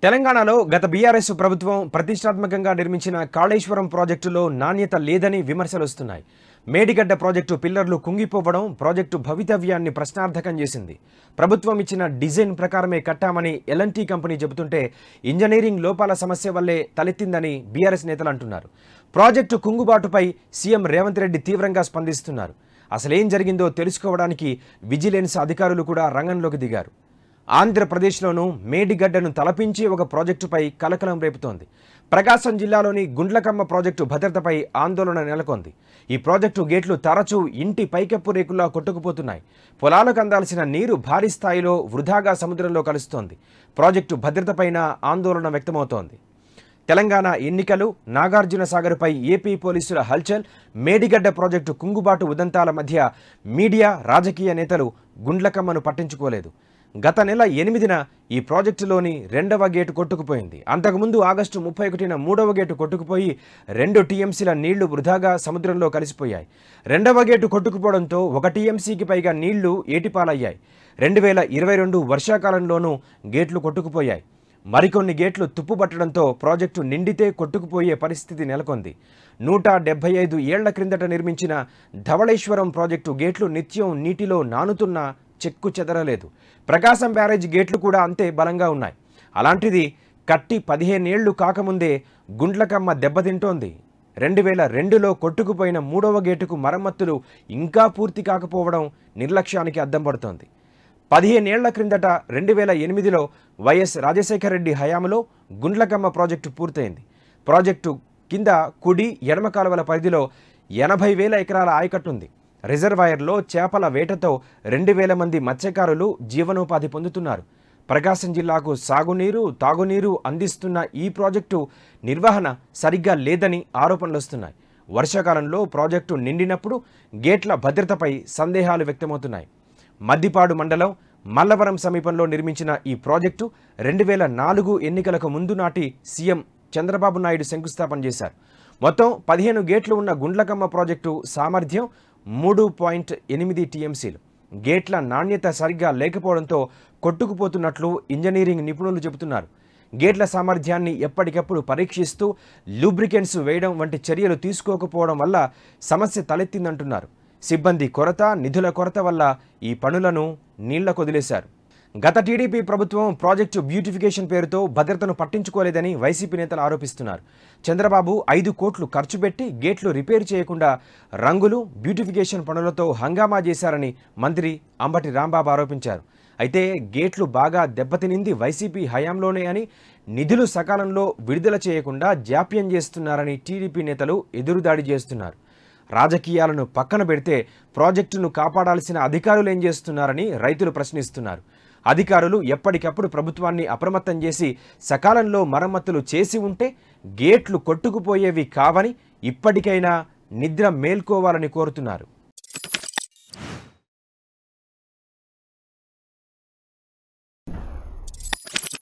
తెలంగాణలో గత బీఆర్ఎస్ ప్రభుత్వం ప్రతిష్టాత్మకంగా నిర్మించిన కాళేశ్వరం ప్రాజెక్టులో నాణ్యత లేదని విమర్శలు వస్తున్నాయి. మేడిగడ్డ ప్రాజెక్టు పిల్లర్లు కుంగిపోవడం ప్రాజెక్టు భవితవ్యాన్ని ప్రశ్నార్థకం చేసింది. ప్రభుత్వం ఇచ్చిన డిజైన్ ప్రకారమే కట్టామని ఎల్ఎన్టీ కంపెనీ చెబుతుంటే ఇంజనీరింగ్ లోపాల సమస్య వల్లే తలెత్తిందని బీఆర్ఎస్ నేతలు అంటున్నారు. ప్రాజెక్టు కుంగుబాటుపై సీఎం రేవంత్ రెడ్డి తీవ్రంగా స్పందిస్తున్నారు. అసలేం జరిగిందో తెలుసుకోవడానికి విజిలెన్స్ అధికారులు కూడా రంగంలోకి దిగారు. ఆంధ్రప్రదేశ్లోనూ మేడిగడ్డను తలపించి ఒక ప్రాజెక్టుపై కలకలం రేపుతోంది. ప్రకాశం జిల్లాలోని గుండ్లకమ్మ ప్రాజెక్టు భద్రతపై ఆందోళన నెలకొంది. ఈ ప్రాజెక్టు గేట్లు తరచూ ఇంటి పైకప్పు రేకుల్లా కొట్టుకుపోతున్నాయి. పొలాలకు అందాల్సిన నీరు భారీ స్థాయిలో వృధాగా సముద్రంలో కలుస్తోంది. ప్రాజెక్టు భద్రతపైన ఆందోళన వ్యక్తమవుతోంది. తెలంగాణ ఎన్నికలు, నాగార్జున సాగర్పై ఏపీ పోలీసుల హల్చల్, మేడిగడ్డ ప్రాజెక్టు కుంగుబాటు ఉదంతాల మధ్య మీడియా, రాజకీయ నేతలు గుండ్లకమ్మను పట్టించుకోలేదు. గత నెల 8న ఈ ప్రాజెక్టులోని 2వ గేటు కొట్టుకుపోయింది. అంతకుముందు ఆగస్టు 31న 3వ గేటు కొట్టుకుపోయి 2 టీఎంసీల నీళ్లు వృధాగా సముద్రంలో కలిసిపోయాయి. 2వ గేటు కొట్టుకుపోవడంతో 1 టీఎంసీకి పైగా నీళ్లు ఏటిపాలయ్యాయి. 2022 వర్షాకాలంలోనూ గేట్లు కొట్టుకుపోయాయి. మరికొన్ని గేట్లు తుప్పుపట్టడంతో ప్రాజెక్టు నిండితే కొట్టుకుపోయే పరిస్థితి నెలకొంది. 175 ఏళ్ల క్రిందట నిర్మించిన ధవళేశ్వరం ప్రాజెక్టు గేట్లు నిత్యం నీటిలో నానుతున్నా చెక్కు చెదరలేదు. ప్రకాశం బ్యారేజ్ గేట్లు కూడా అంతే బలంగా ఉన్నాయి. అలాంటిది కట్టి 15 ఏళ్లు కాకముందే గుండ్లకమ్మ దెబ్బతింటోంది. 2002లో కొట్టుకుపోయిన 3వ గేటుకు మరమ్మతులు ఇంకా పూర్తి కాకపోవడం నిర్లక్ష్యానికి అద్దం పడుతోంది. 15 ఏళ్ల క్రిందట 2008లో వైఎస్ రాజశేఖర రెడ్డి హయాంలో గుండ్లకమ్మ ప్రాజెక్టు పూర్తయింది. ప్రాజెక్టు కింద కుడి, ఎడమ కాలువల పరిధిలో 80,000 ఎకరాల ఆయకట్టుంది. రిజర్వాయర్లో చేపల వేటతో 2,000 మంది మత్స్యకారులు జీవనోపాధి పొందుతున్నారు. ప్రకాశం జిల్లాకు సాగునీరు, తాగునీరు అందిస్తున్న ఈ ప్రాజెక్టు నిర్వహణ సరిగ్గా లేదని ఆరోపణలు వస్తున్నాయి. వర్షాకాలంలో ప్రాజెక్టు నిండినప్పుడు గేట్ల భద్రతపై సందేహాలు వ్యక్తమవుతున్నాయి. మద్దిపాడు మండలం మల్లవరం సమీపంలో నిర్మించిన ఈ ప్రాజెక్టు 2004 ఎన్నికలకు ముందు నాటి సీఎం చంద్రబాబు నాయుడు శంకుస్థాపన చేశారు. మొత్తం 15 గేట్లు ఉన్న గుండ్లకమ్మ ప్రాజెక్టు సామర్థ్యం 3.8 టీఎంసీలు. గేట్ల నాణ్యత సరిగ్గా లేకపోవడంతో కొట్టుకుపోతున్నట్లు ఇంజనీరింగ్ నిపుణులు చెబుతున్నారు. గేట్ల సామర్థ్యాన్ని ఎప్పటికప్పుడు పరీక్షిస్తూ లూబ్రికెంట్స్ వేయడం వంటి చర్యలు తీసుకోకపోవడం వల్ల సమస్య తలెత్తిందంటున్నారు. సిబ్బంది కొరత, నిధుల కొరత వల్ల ఈ పనులను నీళ్లకు వదిలేశారు. గత టీడీపీ ప్రభుత్వం ప్రాజెక్టు బ్యూటిఫికేషన్ పేరుతో భద్రతను పట్టించుకోలేదని వైసీపీ నేతలు ఆరోపిస్తున్నారు. చంద్రబాబు 5 కోట్లు ఖర్చు పెట్టి గేట్లు రిపేర్ చేయకుండా రంగులు, బ్యూటిఫికేషన్ పనులతో హంగామా చేశారని మంత్రి అంబటి రాంబాబు ఆరోపించారు. అయితే గేట్లు బాగా దెబ్బతినింది వైసీపీ హయాంలోనే అని, నిధులు సకాలంలో విడుదల చేయకుండా జాప్యం చేస్తున్నారని టీడీపీ నేతలు ఎదురుదాడి చేస్తున్నారు. రాజకీయాలను పక్కన పెడితే ప్రాజెక్టును కాపాడాల్సిన అధికారులు ఏం చేస్తున్నారని రైతులు ప్రశ్నిస్తున్నారు. అధికారులు ఎప్పటికప్పుడు ప్రభుత్వాన్ని అప్రమత్తం చేసి సకాలంలో మరమ్మతులు చేసి ఉంటే గేట్లు కొట్టుకుపోయేవి కావని ఇప్పటికైనా నిద్ర మేల్కోవాలని కోరుతున్నారు.